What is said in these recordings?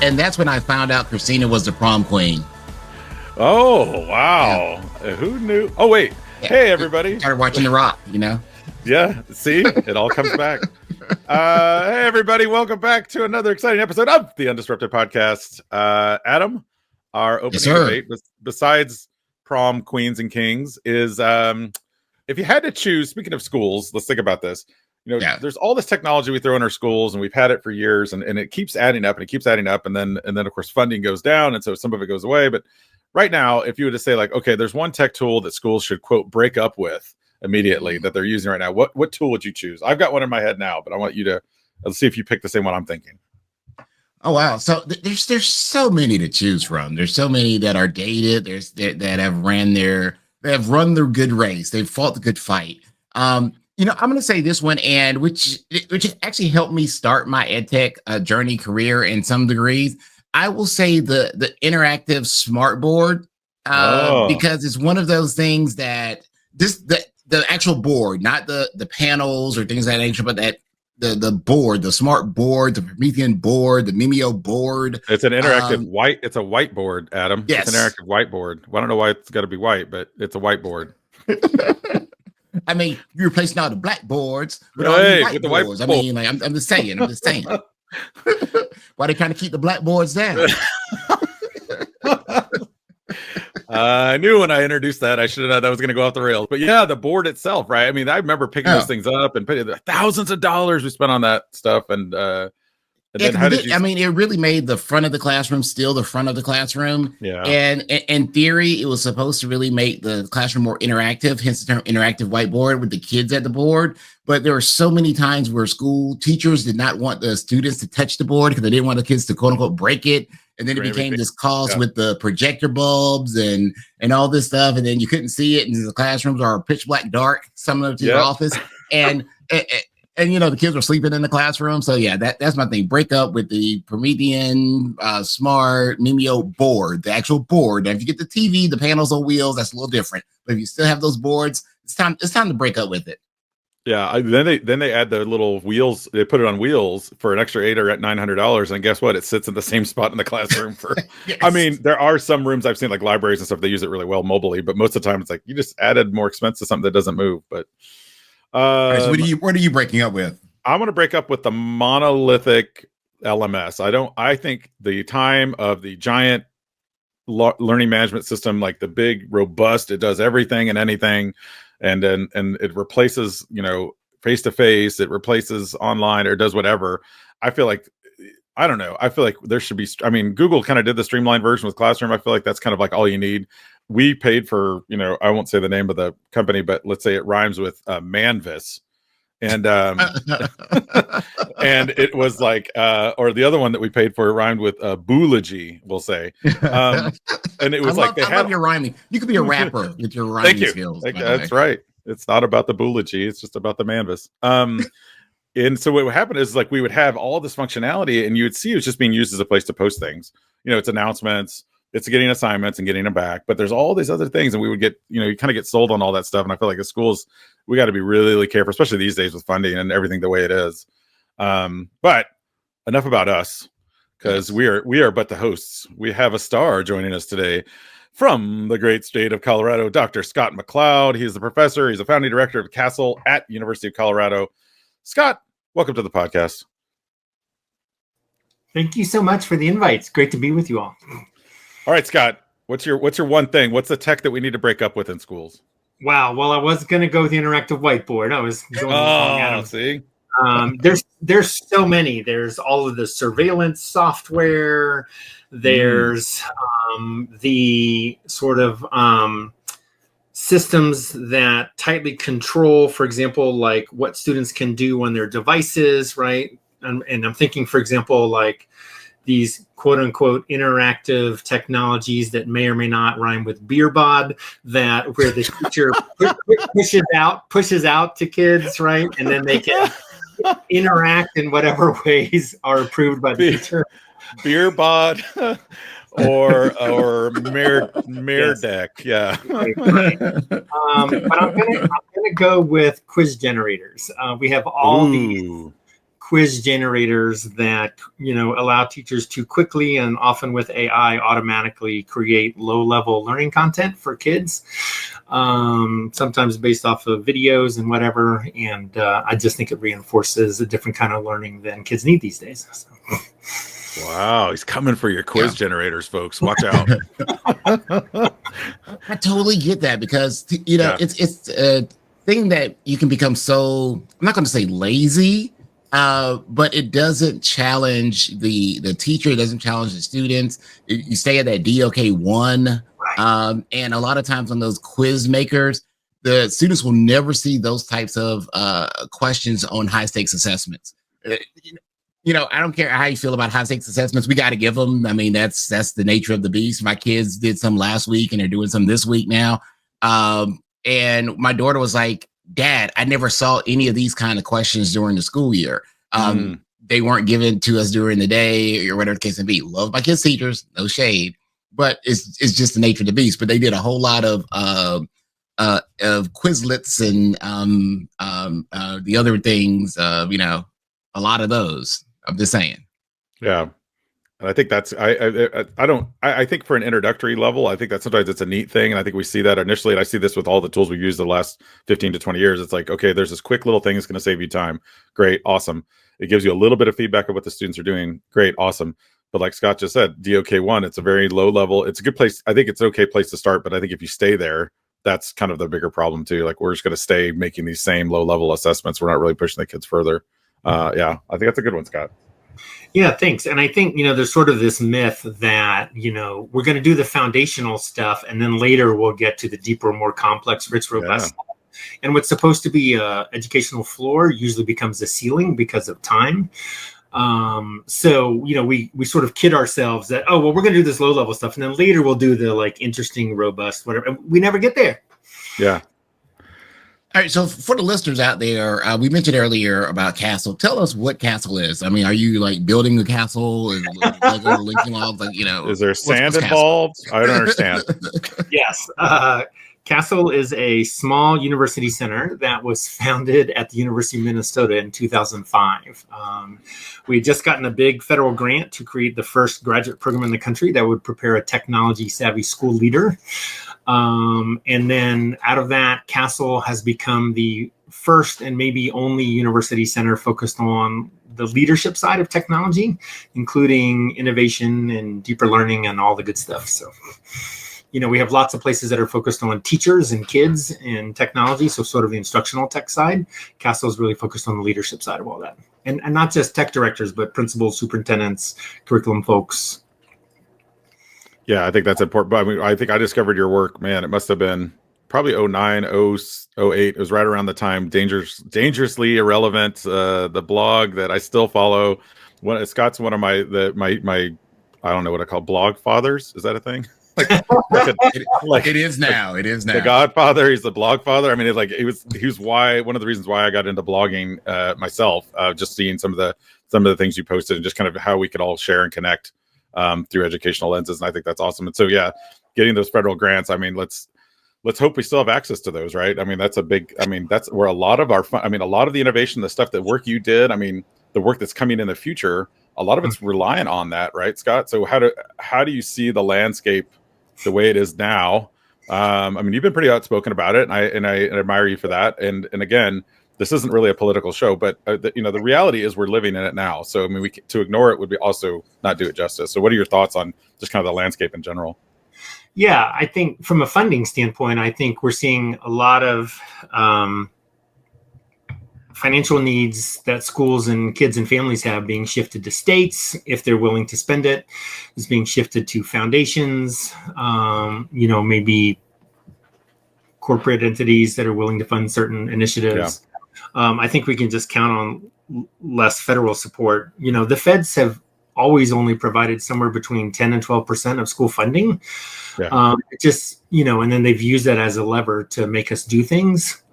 And that's when I found out Christina was the prom queen. Oh, wow. Yeah. Who knew? Oh, wait. Yeah. Hey, everybody. Started watching The Rock, Yeah. See, it all comes back. Hey, everybody. Welcome back to another exciting episode of the UnDisrupted Podcast. Adam, our opening debate, besides prom queens and kings, is if you had to choose, speaking of schools, let's think about this. There's all this technology we throw in our schools, and we've had it for years, and it keeps adding up, and it keeps adding up, and then of course funding goes down, and so some of it goes away. But right now, if you were to say like, okay, there's one tech tool that schools should quote break up with immediately that they're using right now, what tool would you choose? I've got one in my head now, but I want you to let's see if you pick the same one I'm thinking. Oh wow! So there's so many to choose from. There's so many that are dated. There's that have run their good race. They've fought the good fight. I'm going to say this one, and which actually helped me start my edtech journey career in some degrees. I will say the interactive smart board because it's one of those things that the actual board, not the panels or things of that nature, but that the board, the smart board, the Promethean board, the McLeod board. It's an interactive it's a whiteboard, Adam. Yes. It's an interactive whiteboard. Well, I don't know why it's got to be white, but it's a whiteboard. I mean, you're replacing all the blackboards with all the whiteboards. I mean, like, I'm just saying. Why they trying to keep the blackboards down? I knew when I introduced that I should have known that was going to go off the rails. But yeah, the board itself, right? I mean, I remember picking those things up and putting thousands of dollars we spent on that stuff. And then I mean, it really made the front of the classroom still the front of the classroom. Yeah. And in theory, it was supposed to really make the classroom more interactive, hence the term interactive whiteboard with the kids at the board. But there were so many times where school teachers did not want the students to touch the board because they didn't want the kids to quote unquote break it. And then it became this cause with the projector bulbs and all this stuff. And then you couldn't see it. And the classrooms are pitch black dark, some of to your office. And the kids were sleeping in the classroom. So yeah, that's my thing. Break up with the Promethean smart McLeod board, the actual board. Now, if you get the TV, the panels on wheels, that's a little different. But if you still have those boards, it's time to break up with it. Yeah, then they add the little wheels. They put it on wheels for an extra $800 or $900, and guess what? It sits in the same spot in the classroom. Yes. I mean, there are some rooms I've seen, like libraries and stuff. They use it really well mobily, but most of the time, it's like you just added more expense to something that doesn't move. But so what are you breaking up with? I'm going to break up with the monolithic LMS. I think the time of the giant learning management system, like the big, robust, it does everything and anything. And it replaces, face-to-face, it replaces online or does whatever. I feel like, I don't know. I feel like there should be, Google kind of did the streamlined version with Classroom. I feel like that's kind of like all you need. We paid for, I won't say the name of the company, but let's say it rhymes with Manvis. And and it was like, or the other one that we paid for rhymed with Boology, we'll say. And it was I love your rhyming. You could be a rapper with your rhyming skills. That's right. It's not about the Boology. It's just about the Manvis. And so what would happen is like we would have all this functionality, and you would see it was just being used as a place to post things. It's announcements, it's getting assignments and getting them back. But there's all these other things, and we would get, you kind of get sold on all that stuff. And I feel like the schools, we got to be really, really careful, especially these days with funding and everything the way it is. But enough about us, because we are but the hosts. We have a star joining us today from the great state of Colorado, Dr. Scott McLeod. He's the professor. He's the founding director of Castle at University of Colorado. Scott, welcome to the podcast. Thank you so much for the invite. It's great to be with you all. All right, Scott, what's your one thing? What's the tech that we need to break up with in schools? Wow. Well, I was going to go with the interactive whiteboard. I was going Adam. See? There's so many. There's all of the surveillance software. There's the sort of systems that tightly control, for example, like what students can do on their devices, right? And I'm thinking, for example, like these quote unquote interactive technologies that may or may not rhyme with beer bod, that where the teacher pushes out to kids, right? And then they can interact in whatever ways are approved by the teacher. Beer bod or Mayor Deck, yeah. Right. But I'm gonna go with quiz generators. We have all these quiz generators that, allow teachers to quickly and often with AI automatically create low-level learning content for kids, sometimes based off of videos and whatever. And I just think it reinforces a different kind of learning than kids need these days. So. Wow, he's coming for your quiz generators, folks. Watch out. I totally get that because it's a thing that you can become so, I'm not going to say lazy, but it doesn't challenge the teacher, it doesn't challenge the students. You stay at that DOK1, and a lot of times on those quiz makers, the students will never see those types of questions on high stakes assessments. I don't care how you feel about high stakes assessments. We got to give them. I mean, that's the nature of the beast. My kids did some last week and they're doing some this week now. And my daughter was like, Dad, I never saw any of these kind of questions during the school year. They weren't given to us during the day or whatever the case may be. Love my kids' teachers, no shade, but it's just the nature of the beast. But they did a whole lot of Quizlets and the other things, a lot of those. I'm just saying. Yeah. And I think that's, I think for an introductory level, I think that sometimes it's a neat thing. And I think we see that initially, and I see this with all the tools we've used the last 15 to 20 years. It's like, okay, there's this quick little thing that's going to save you time. Great. Awesome. It gives you a little bit of feedback of what the students are doing. Great. Awesome. But like Scott just said, DOK1, it's a very low level. It's a good place. I think it's an okay place to start, but I think if you stay there, that's kind of the bigger problem too. Like we're just going to stay making these same low level assessments. We're not really pushing the kids further. Yeah, I think that's a good one, Scott. Yeah, thanks. And I think, there's sort of this myth that, we're going to do the foundational stuff and then later we'll get to the deeper, more complex, rich, robust stuff. And what's supposed to be a educational floor usually becomes a ceiling because of time. So, we sort of kid ourselves that, oh, well, we're going to do this low level stuff. And then later we'll do the interesting, robust, whatever. And we never get there. Yeah. All right, so for the listeners out there, we mentioned earlier about Castle. Tell us what Castle is. I mean, are you building a castle and linking logs? Is there sand involved? I don't understand. Yes, Castle is a small university center that was founded at the University of Minnesota in 2005. We had just gotten a big federal grant to create the first graduate program in the country that would prepare a technology-savvy school leader. And then out of that, Castle has become the first and maybe only university center focused on the leadership side of technology, including innovation and deeper learning and all the good stuff. So, we have lots of places that are focused on teachers and kids and technology. So sort of the instructional tech side. Castle is really focused on the leadership side of all that. And not just tech directors, but principals, superintendents, curriculum folks. Yeah, I think that's important. But I mean, I think I discovered your work, man. It must have been probably 09, 08. It was right around the time Dangerously Irrelevant, the blog that I still follow. Scott's one of my I don't know what I call blog fathers. Is that a thing? It is now. It is now. The Godfather. He's the blog father. I mean, he was one of the reasons why I got into blogging myself. Just seeing some of the things you posted and just kind of how we could all share and connect through educational lenses. And I think that's awesome. And so, yeah, getting those federal grants. I mean, let's hope we still have access to those, right? I mean, that's where a lot of a lot of the innovation, the stuff, the work you did. I mean, the work that's coming in the future, a lot of it's reliant on that, right, Scott? So how do you see the landscape the way it is now? I mean, you've been pretty outspoken about it, and I admire you for that. And again, this isn't really a political show, but the reality is we're living in it now. So I mean, to ignore it would be also not do it justice. So what are your thoughts on just kind of the landscape in general? Yeah, I think from a funding standpoint, I think we're seeing a lot of financial needs that schools and kids and families have being shifted to states if they're willing to spend it. It's being shifted to foundations, maybe corporate entities that are willing to fund certain initiatives. Yeah. I think we can just count on less federal support. The feds have always only provided somewhere between 10 and 12% of school funding. Yeah. And then they've used that as a lever to make us do things.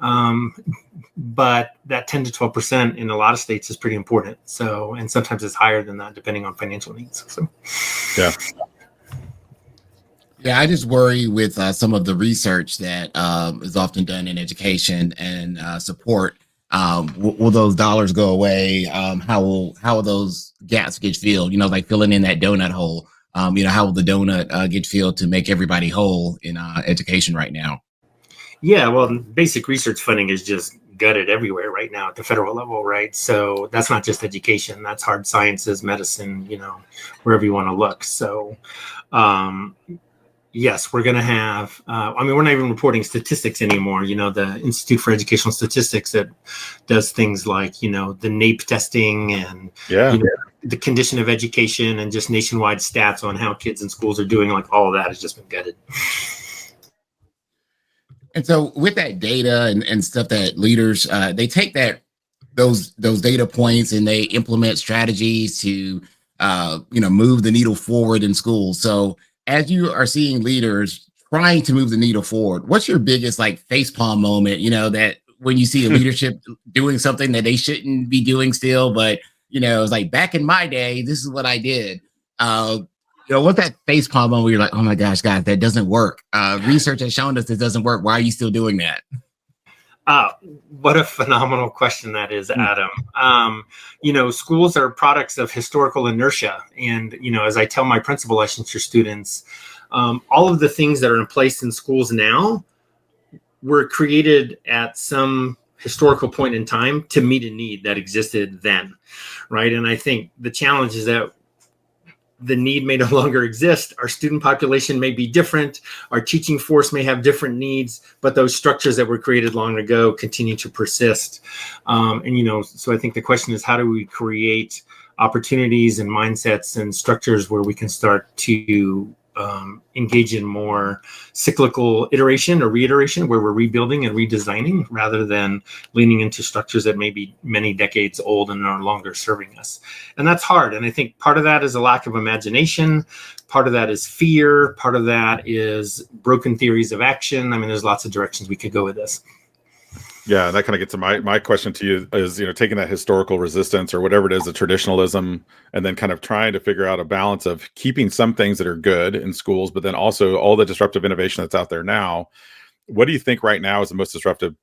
But that 10 to 12% in a lot of states is pretty important. So, and sometimes it's higher than that, depending on financial needs. So, yeah. Yeah, I just worry with some of the research that is often done in education and support Will those dollars go away? How will those gaps get filled? Like filling in that donut hole. How will the donut get filled to make everybody whole in education right now? Yeah, well, basic research funding is just gutted everywhere right now at the federal level, right? So that's not just education, that's hard sciences, medicine, wherever you want to look. So yes, we're going to have, we're not even reporting statistics anymore. The Institute for Educational Statistics that does things like, the NAEP testing and the condition of education and just nationwide stats on how kids in schools are doing, like all of that has just been gutted. And so with that data and stuff that leaders, they take those data points and they implement strategies to, move the needle forward in schools. So as you are seeing leaders trying to move the needle forward, what's your biggest facepalm moment, that when you see a leadership doing something that they shouldn't be doing still, but, it's like back in my day, this is what I did. What's that facepalm moment where you're like, oh my gosh, guys, that doesn't work. Research has shown us this doesn't work. Why are you still doing that? What a phenomenal question that is, Adam. Schools are products of historical inertia. And, as I tell my principal licensure students, all of the things that are in place in schools now were created at some historical point in time to meet a need that existed then, right? And I think the challenge is that the need may no longer exist. Our student population may be different. Our teaching force may have different needs, but those structures that were created long ago continue to persist. So I think the question is, how do we create opportunities and mindsets and structures where we can start to engage in more cyclical iteration or reiteration, where we're rebuilding and redesigning rather than leaning into structures that may be many decades old and are no longer serving us. And that's hard. And I think part of that is a lack of imagination. Part of that is fear. Part of that is broken theories of action. There's lots of directions we could go with this. Yeah, that kind of gets to my question to you is, taking that historical resistance or whatever it is, the traditionalism, and then kind of trying to figure out a balance of keeping some things that are good in schools, but then also all the disruptive innovation that's out there now. What do you think right now is the most disruptive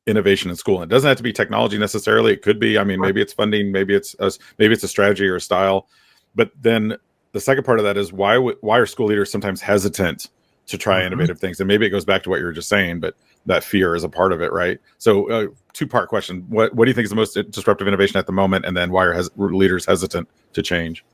innovation in school? And it doesn't have to be technology necessarily. It could be, maybe it's funding, maybe it's a strategy or a style. But then the second part of that is why are school leaders sometimes hesitant to try innovative things? And maybe it goes back to what you were just saying, but that fear is a part of it, right? So two-part question. What do you think is the most disruptive innovation at the moment? And then why are leaders hesitant to change?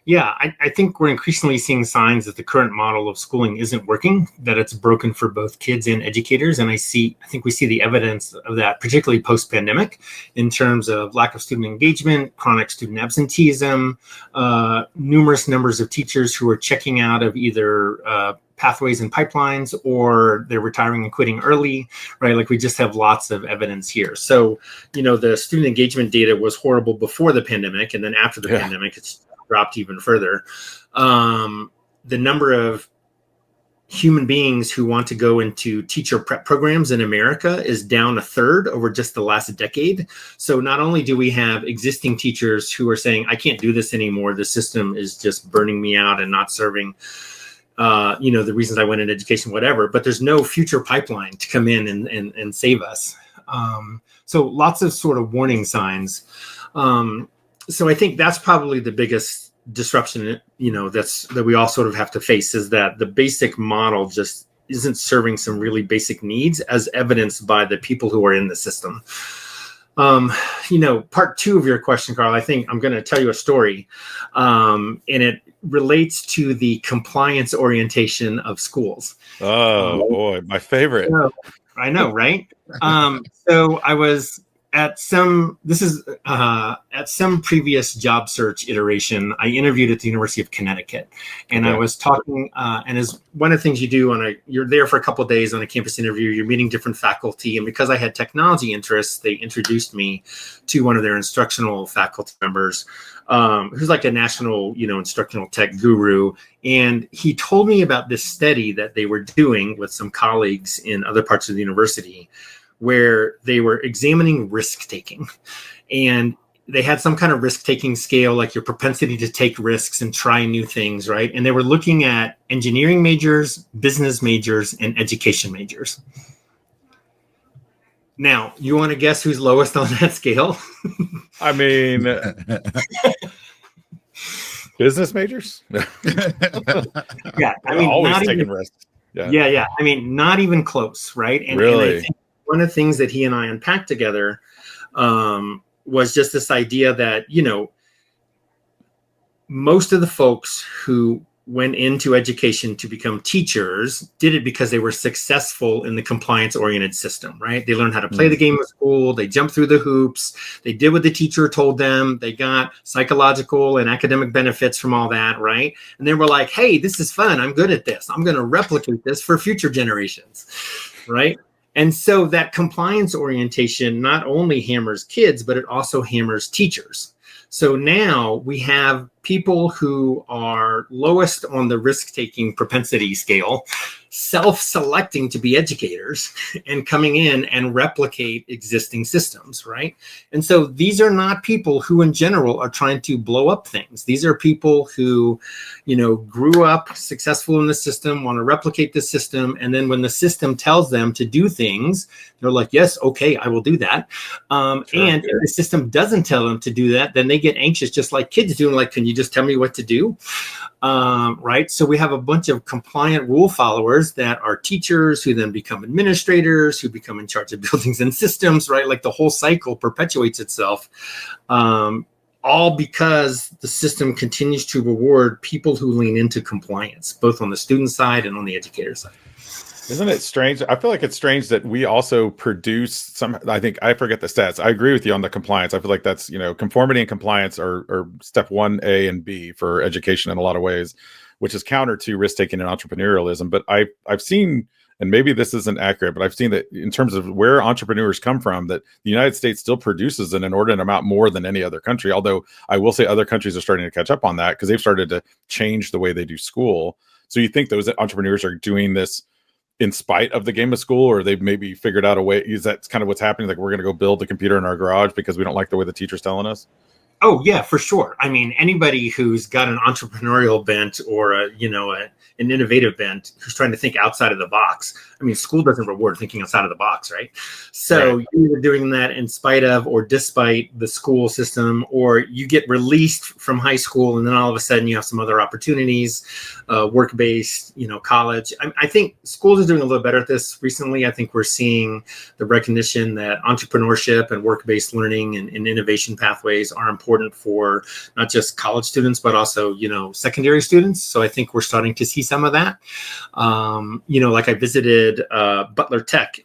Yeah, I think we're increasingly seeing signs that the current model of schooling isn't working, that it's broken for both kids and educators. And I think we see the evidence of that, particularly post-pandemic, in terms of lack of student engagement, chronic student absenteeism, numerous numbers of teachers who are checking out of either pathways and pipelines, or they're retiring and quitting early, right? We just have lots of evidence here. So, the student engagement data was horrible before the pandemic, and then after the pandemic, it's dropped even further. The number of human beings who want to go into teacher prep programs in America is down a third over just the last decade. So not only do we have existing teachers who are saying, I can't do this anymore, the system is just burning me out and not serving the reasons I went in education, whatever, but there's no future pipeline to come in and save us. So lots of sort of warning signs. So I think that's probably the biggest disruption, that we all sort of have to face, is that the basic model just isn't serving some really basic needs, as evidenced by the people who are in the system. Part two of your question, Carl, I think I'm going to tell you a story, and it relates to the compliance orientation of schools. Oh boy, my favorite. I know, right? So I was at some previous job search iteration, I interviewed at the University of Connecticut, and I was talking, and as one of the things you do you're there for a couple of days on a campus interview, you're meeting different faculty. And because I had technology interests, they introduced me to one of their instructional faculty members, who's like a national, instructional tech guru. And he told me about this study that they were doing with some colleagues in other parts of the university, where they were examining risk-taking. And they had some kind of risk-taking scale, like your propensity to take risks and try new things, right? And they were looking at engineering majors, business majors, and education majors. Now, you want to guess who's lowest on that scale? I mean, business majors. Yeah, I mean, always not taking even, risks. yeah. I mean, not even close, right? And Really? I think one of the things that he and I unpacked together was just this idea that, you know, most of the folks who went into education to become teachers did it because they were successful in the compliance-oriented system, right? They learned how to play the game of school. They jumped through the hoops. They did what the teacher told them. They got psychological and academic benefits from all that, right? And they were like, hey, this is fun. I'm good at this. I'm going to replicate this for future generations, right? And so that compliance orientation not only hammers kids, but it also hammers teachers. So now we have people who are lowest on the risk-taking propensity scale, self-selecting to be educators and coming in and replicate existing systems, right? And so these are not people who in general are trying to blow up things. These are people who, you know, grew up successful in the system, want to replicate the system, and then when the system tells them to do things, they're like, yes, okay, I will do that. And if the system doesn't tell them to do that, then they get anxious, just like kids do, like, can you just tell me what to do? Right? So we have a bunch of compliant rule followers that are teachers who then become administrators, who become in charge of buildings and systems, right? Like the whole cycle perpetuates itself, all because the system continues to reward people who lean into compliance, both on the student side and on the educator side. Isn't it strange? I feel like it's strange that we also produce some, I think, I forget the stats. I agree with you on the compliance. I feel like that's, you know, conformity and compliance are step 1A and B for education in a lot of ways, which is counter to risk-taking and entrepreneurialism. But I've seen, and maybe this isn't accurate, but I've seen that in terms of where entrepreneurs come from, that the United States still produces an inordinate amount more than any other country. Although I will say other countries are starting to catch up on that because they've started to change the way they do school. So you think those entrepreneurs are doing this in spite of the game of school, or they've maybe figured out a way? Is that kind of what's happening? Like, we're going to go build the computer in our garage because we don't like the way the teacher's telling us? Oh yeah, for sure. I mean, anybody who's got an entrepreneurial bent or an innovative bent, who's trying to think outside of the box. I mean, school doesn't reward thinking outside of the box, right? So right. You're either doing that in spite of or despite the school system, or you get released from high school and then all of a sudden you have some other opportunities, work-based, college. I think schools are doing a little better at this recently. I think we're seeing the recognition that entrepreneurship and work-based learning and innovation pathways are important for not just college students, but also, secondary students. So I think we're starting to see some of that. Like I visited Butler Tech,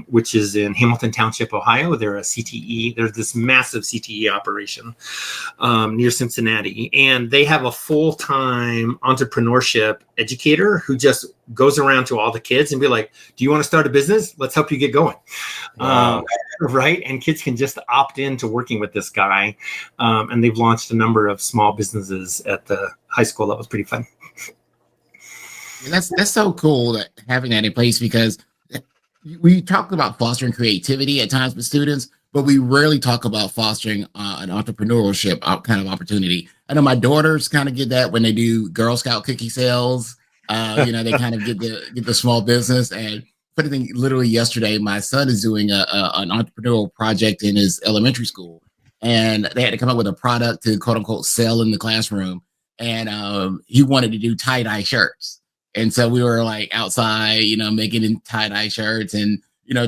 which is in Hamilton Township, Ohio. They're a CTE. There's this massive CTE operation near Cincinnati. And they have a full-time entrepreneurship educator who just goes around to all the kids and be like, do you want to start a business? Let's help you get going. Wow. Right? And kids can just opt into working with this guy. And they've launched a number of small businesses at the high school. That was pretty fun. And that's so cool that having that in place, because we talk about fostering creativity at times with students, but we rarely talk about fostering an entrepreneurship kind of opportunity. I know my daughters kind of get that when they do Girl Scout cookie sales. They kind of get the small business. And funny thing, literally yesterday, my son is doing an entrepreneurial project in his elementary school, and they had to come up with a product to quote unquote sell in the classroom. And he wanted to do tie-dye shirts. And so we were like outside, making tie-dye shirts and,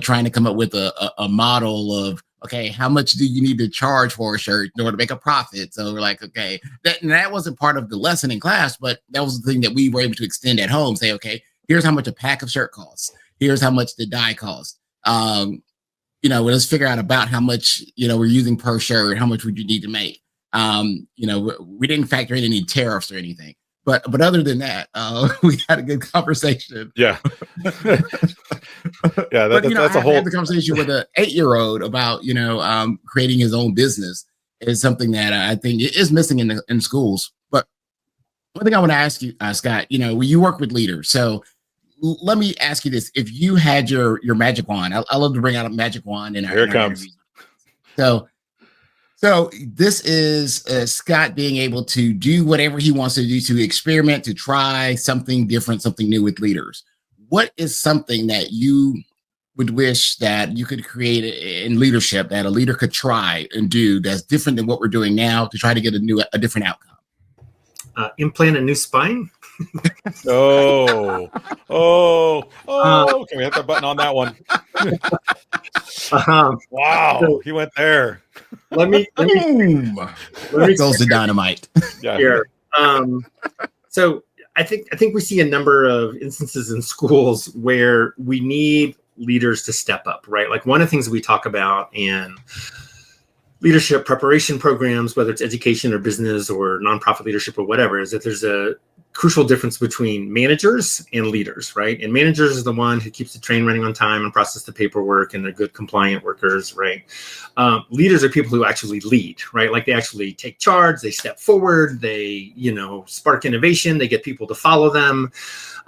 trying to come up with a model of, okay, how much do you need to charge for a shirt in order to make a profit? So we're like, okay, that wasn't part of the lesson in class, but that was the thing that we were able to extend at home. Say, okay, here's how much a pack of shirt costs. Here's how much the dye costs. Let's figure out about how much, we're using per shirt. How much would you need to make? We didn't factor in any tariffs or anything. But other than that, we had a good conversation. Yeah. Yeah. That's a whole. I had the conversation with an 8-year-old about, creating his own business is something that I think is missing in schools. But one thing I want to ask you, Scott, you work with leaders. So let me ask you this. If you had your magic wand, I love to bring out a magic wand in our Here it comes. So this is Scott being able to do whatever he wants to do, to experiment, to try something different, something new with leaders. What is something that you would wish that you could create in leadership that a leader could try and do that's different than what we're doing now to try to get a different outcome? Implant a new spine. Can we hit the button on that one? Wow, he went there. Let me goes the dynamite. Yeah. Here. So I think we see a number of instances in schools where we need leaders to step up, right? Like one of the things we talk about in leadership preparation programs, whether it's education or business or nonprofit leadership or whatever, is that there's a crucial difference between managers and leaders, right? And managers is the one who keeps the train running on time and process the paperwork, and they're good compliant workers, right? Leaders are people who actually lead, right? Like they actually take charge, they step forward, they, spark innovation, they get people to follow them.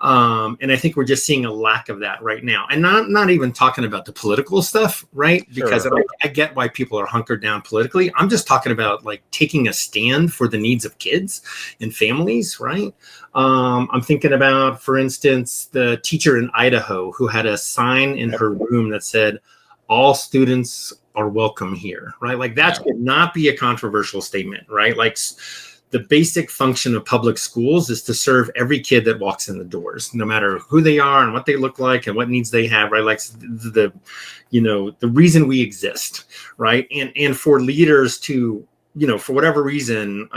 And I think we're just seeing a lack of that right now. And not even talking about the political stuff, right? Because I get why people are hunkered down politically. I'm just talking about like taking a stand for the needs of kids and families, right? I'm thinking about, for instance, the teacher in Idaho who had a sign in her room that said, "All students are welcome here," right? Like that should not be a controversial statement, right? Like the basic function of public schools is to serve every kid that walks in the doors, no matter who they are and what they look like and what needs they have, right? Like the reason we exist, right? And for leaders to, for whatever reason,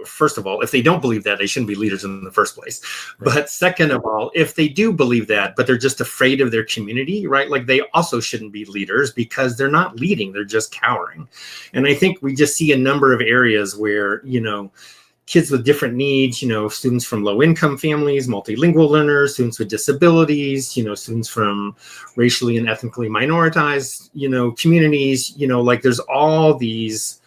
first of all, if they don't believe that, they shouldn't be leaders in the first place. Right. But second of all, if they do believe that, but they're just afraid of their community, right? Like they also shouldn't be leaders because they're not leading, they're just cowering. And I think we just see a number of areas where, kids with different needs, students from low income families, multilingual learners, students with disabilities, students from racially and ethnically minoritized, communities, like there's all these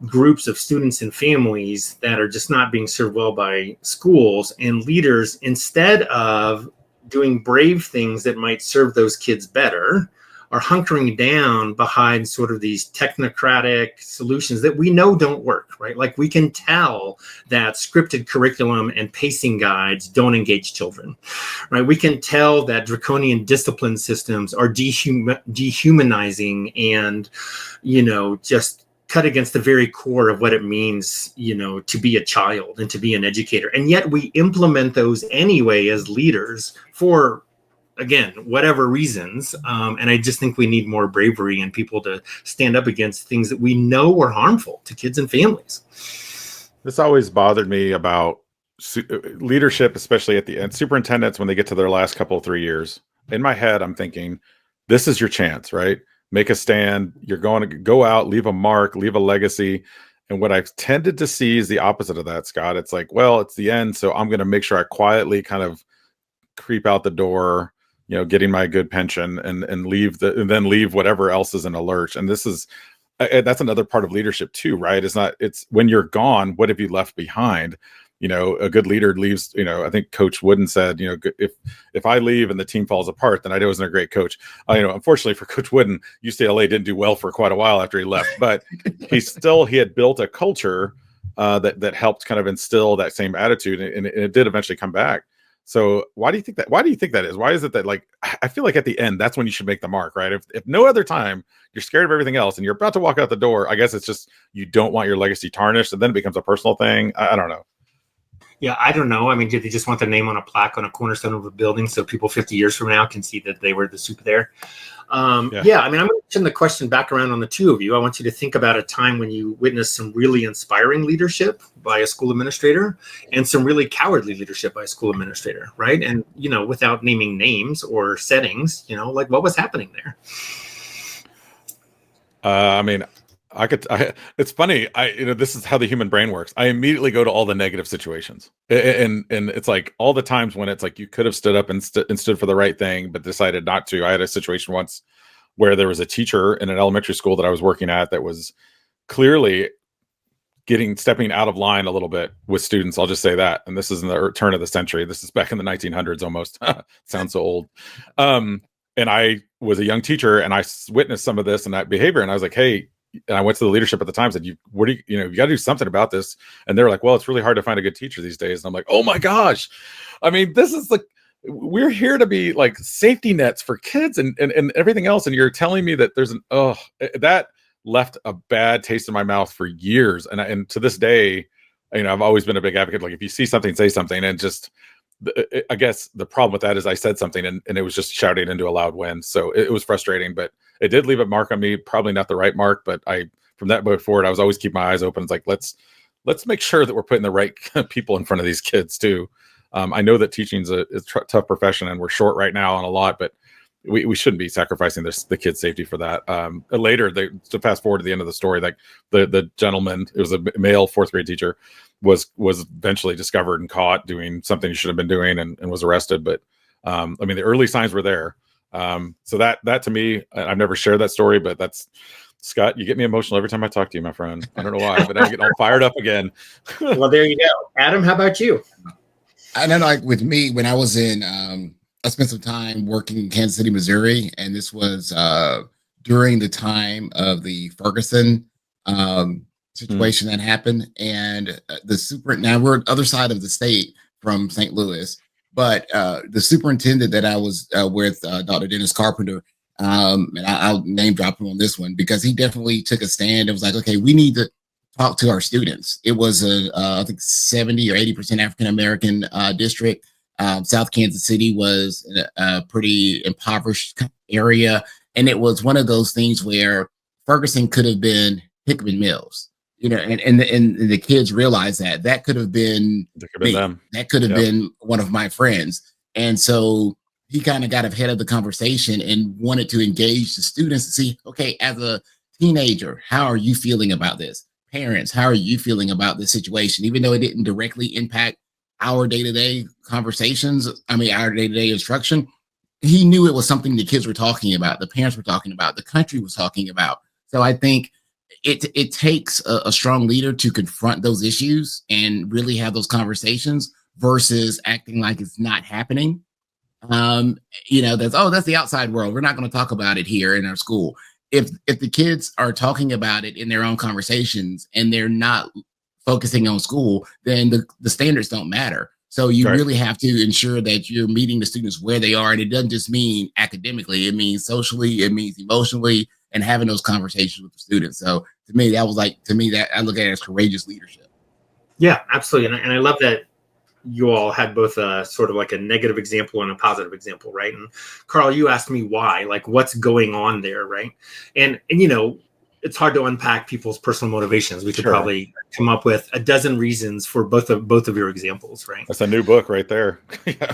groups of students and families that are just not being served well by schools, and leaders, instead of doing brave things that might serve those kids better, are hunkering down behind sort of these technocratic solutions that we know don't work, right? Like we can tell that scripted curriculum and pacing guides don't engage children, right? We can tell that draconian discipline systems are dehumanizing and, just cut against the very core of what it means, to be a child and to be an educator. And yet we implement those anyway as leaders for, again, whatever reasons. And I just think we need more bravery and people to stand up against things that we know are harmful to kids and families. This always bothered me about leadership, especially at the end. Superintendents, when they get to their last couple, 3 years, in my head, I'm thinking, this is your chance, right? Make a stand. You're going to go out, leave a mark, leave a legacy. And what I've tended to see is the opposite of that, Scott. It's like, well, it's the end, so I'm going to make sure I quietly kind of creep out the door, getting my good pension and then leave whatever else is in a lurch. And that's another part of leadership too, right? It's when you're gone, what have you left behind? A good leader leaves, I think Coach Wooden said, if I leave and the team falls apart, then I wasn't a great coach. Unfortunately for Coach Wooden, UCLA didn't do well for quite a while after he left, but he had built a culture that helped kind of instill that same attitude, and it did eventually come back. So why do you think that is? Why is it that, like, I feel like at the end, that's when you should make the mark, right? If no other time you're scared of everything else and you're about to walk out the door, I guess it's just, you don't want your legacy tarnished, and then it becomes a personal thing. I don't know. Yeah, I don't know. I mean, did they just want their name on a plaque on a cornerstone of a building so people 50 years from now can see that they were the soup there? I mean, I'm going to turn the question back around on the two of you. I want you to think about a time when you witnessed some really inspiring leadership by a school administrator and some really cowardly leadership by a school administrator, right? And, without naming names or settings, like what was happening there? It's funny. This is how the human brain works. I immediately go to all the negative situations, and it's like all the times when it's like you could have stood up and stood for the right thing, but decided not to. I had a situation once where there was a teacher in an elementary school that I was working at that was clearly stepping out of line a little bit with students. I'll just say that. And this is in the turn of the century. This is back in the 1900s almost. Sounds so old. And I was a young teacher, and I witnessed some of this and that behavior, and I was like, hey. And I went to the leadership at the time, said, you got to do something about this. And they were like, well, it's really hard to find a good teacher these days. And I'm like, oh my gosh. I mean, this is like, we're here to be like safety nets for kids and everything else. And you're telling me that there's that left a bad taste in my mouth for years. And to this day, I've always been a big advocate. Like if you see something, say something. And just, I guess the problem with that is I said something and it was just shouting into a loud wind. So it was frustrating, but it did leave a mark on me. Probably not the right mark, but from that point forward, I was always keep my eyes open. It's like, let's make sure that we're putting the right people in front of these kids too. I know that teaching is a tough profession and we're short right now on a lot, but we shouldn't be sacrificing the kids' safety for that. Later, to fast forward to the end of the story, like the gentleman, it was a male 4th grade teacher, was eventually discovered and caught doing something he should have been doing and was arrested. But the early signs were there. So that to me, I've never shared that story, but that's, Scott, you get me emotional every time I talk to you, my friend. I don't know why, but I get all fired up again. Well, there you go. Adam, how about you? I know, like with me, when I was in, I spent some time working in Kansas City, Missouri, and this was during the time of the Ferguson situation that happened. And the now we're on the other side of the state from St. Louis, but the superintendent that I was with, Dr. Dennis Carpenter, and I'll name drop him on this one because he definitely took a stand. It was like, okay, we need to talk to our students. It was I think 70 or 80% African American district. South Kansas City was a pretty impoverished area, and it was one of those things where Ferguson could have been Hickman Mills, and the kids realized that could have been me. That could have been one of my friends, and so he kind of got ahead of the conversation and wanted to engage the students to see, okay, as a teenager, how are you feeling about this? Parents, how are you feeling about this situation? Even though it didn't directly impact our day-to-day conversations, our day-to-day instruction, he knew it was something the kids were talking about, the parents were talking about, the country was talking about. So I think it takes a strong leader to confront those issues and really have those conversations versus acting like it's not happening. That's the outside world. We're not going to talk about it here in our school. If the kids are talking about it in their own conversations and they're not focusing on school, then the standards don't matter. So you really have to ensure that you're meeting the students where they are. And it doesn't just mean academically, it means socially, it means emotionally, and having those conversations with the students. So to me, that I look at it as courageous leadership. Yeah, absolutely. And I love that you all had both a sort of like a negative example and a positive example, right? And Carl, you asked me why, like what's going on there, right? And it's hard to unpack people's personal motivations. We could probably come up with a dozen reasons for both of your examples, right? That's a new book right there. Yeah.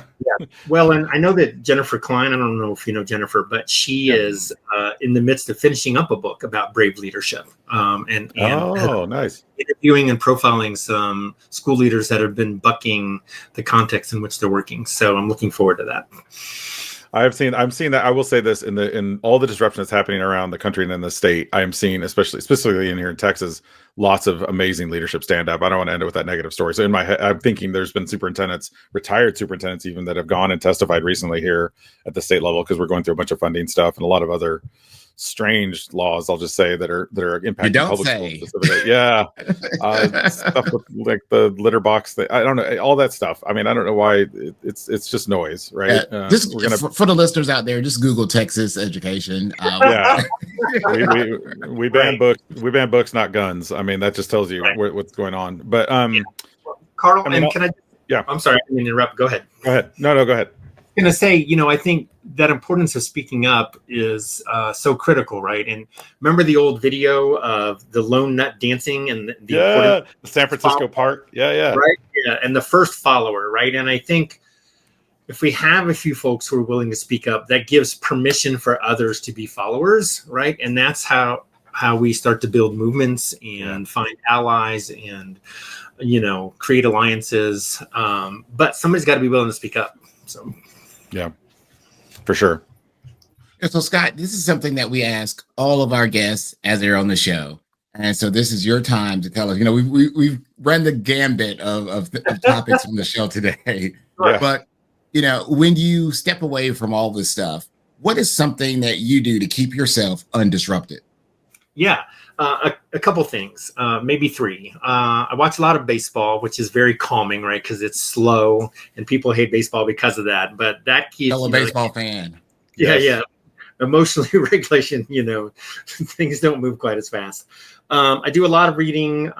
Well, and I know that Jennifer Klein, I don't know if you know Jennifer, but she is in the midst of finishing up a book about brave leadership. And nice. Interviewing and profiling some school leaders that have been bucking the context in which they're working. So I'm looking forward to that. I'm seeing that. I will say this in all the disruption that's happening around the country and in the state. I am seeing, specifically in here in Texas, lots of amazing leadership stand up. I don't want to end it with that negative story. So in my head, I'm thinking there's been retired superintendents even that have gone and testified recently here at the state level because we're going through a bunch of funding stuff and a lot of other strange laws, I'll just say, that are impacting public schools specifically. Yeah. Stuff with like the litter box, I don't know, all that stuff. I don't know why it's just noise, right? For the listeners out there, just Google Texas education. We ban books, not guns. That just tells you what's going on. But Carl, can I? Yeah, I'm sorry, I didn't interrupt. Go ahead. No, go ahead. I'm going to say, I think that importance of speaking up is so critical, right? And remember the old video of the lone nut dancing and the San Francisco park? Yeah. Right? Yeah, and the first follower, right? And I think if we have a few folks who are willing to speak up, that gives permission for others to be followers, right? And that's how we start to build movements and find allies and, create alliances. But somebody's got to be willing to speak up. So. Yeah, for sure. So Scott, this is something that we ask all of our guests as they're on the show. And so this is your time to tell us, we've run the gambit of topics from the show today. Yeah. But, when you step away from all this stuff, what is something that you do to keep yourself undisrupted? Yeah, a couple things, maybe three. I watch a lot of baseball, which is very calming, right? Because it's slow, and people hate baseball because of that. But that keeps Fellow baseball fan. Yeah, Yes. yeah. Emotionally regulation, things don't move quite as fast. I do a lot of reading,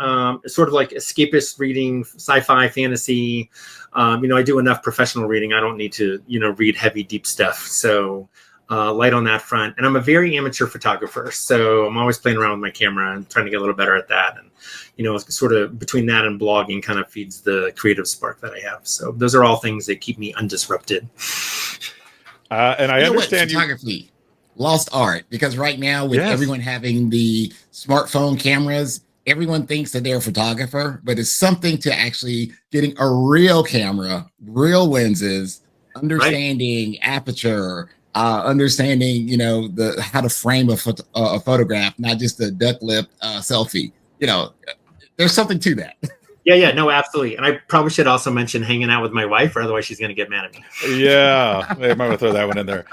sort of like escapist reading, sci-fi, fantasy. I do enough professional reading. I don't need to, read heavy, deep stuff. So light on that front. And I'm a very amateur photographer. So I'm always playing around with my camera and trying to get a little better at that. And, sort of between that and blogging kind of feeds the creative spark that I have. So those are all things that keep me undisrupted. And I understand photography lost art, because right now with everyone having the smartphone cameras, everyone thinks that they're a photographer, but it's something to actually getting a real camera, real lenses, understanding aperture, understanding, how to frame a photograph, not just a duck lip selfie. There's something to that. Yeah, no, absolutely. And I probably should also mention hanging out with my wife, or otherwise she's going to get mad at me. Yeah, I might want to throw that one in there.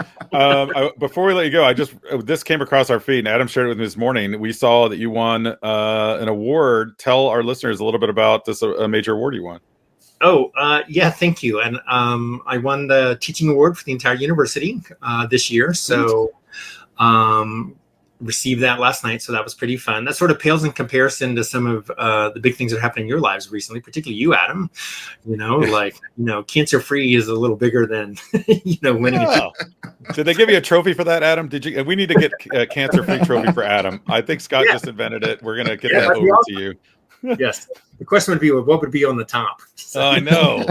Before we let you go, this came across our feed, and Adam shared it with me this morning. We saw that you won an award. Tell our listeners a little bit about this major award you won. Oh, yeah, thank you. And I won the teaching award for the entire university this year. So received that last night. So that was pretty fun. That sort of pales in comparison to some of the big things that are happening in your lives recently, particularly you, Adam. Cancer free is a little bigger than, winning. Yeah. Did they give you a trophy for that, Adam? We need to get a cancer free trophy for Adam. I think Scott just invented it. We're going to get that over to you. Yes. The question would be, what would be on the top? So. I know.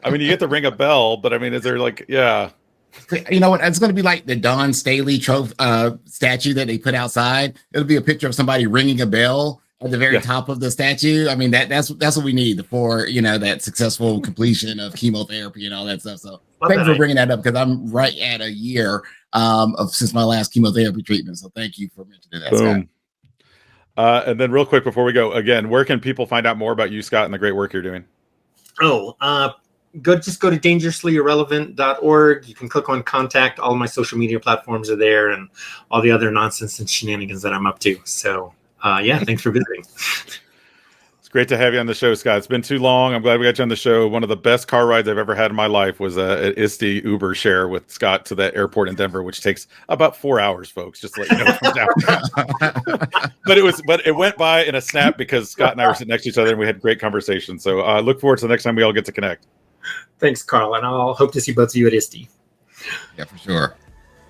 I mean, you get to ring a bell, but I mean, is there You know what? It's going to be like the Don Staley statue that they put outside. It'll be a picture of somebody ringing a bell at the very top of the statue. I mean, that's what we need for, that successful completion of chemotherapy and all that stuff. So thanks for bringing that up, because I'm right at a year since my last chemotherapy treatment. So thank you for mentioning that, Scott. And then real quick before we go, again, where can people find out more about you, Scott, and the great work you're doing? Just go to dangerouslyirrelevant.org. You can click on contact. All of my social media platforms are there, and all the other nonsense and shenanigans that I'm up to. So, thanks for visiting. It's great to have you on the show, Scott. It's been too long. I'm glad we got you on the show. One of the best car rides I've ever had in my life was an ISTE Uber share with Scott to that airport in Denver, which takes about 4 hours, folks, just to let you know. But it went by in a snap, because Scott and I were sitting next to each other and we had great conversations. So I look forward to the next time we all get to connect. Thanks, Carl, and I'll hope to see both of you at ISTE. Yeah, for sure.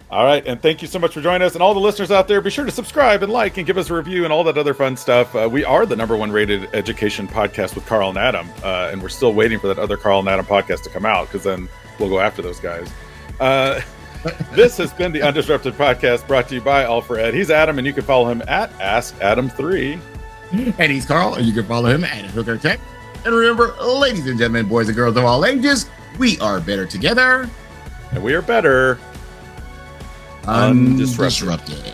All right, and thank you so much for joining us. And all the listeners out there, be sure to subscribe and like and give us a review and all that other fun stuff. We are the #1 rated education podcast with Carl and Adam, and we're still waiting for that other Carl and Adam podcast to come out, because then we'll go after those guys. This has been the UnDisrupted Podcast, brought to you by Alfred. He's Adam, and you can follow him at AskAdam3. And he's Carl, and you can follow him at HookerTech. And remember, ladies and gentlemen, boys and girls of all ages, we are better together. And we are better Undisrupted.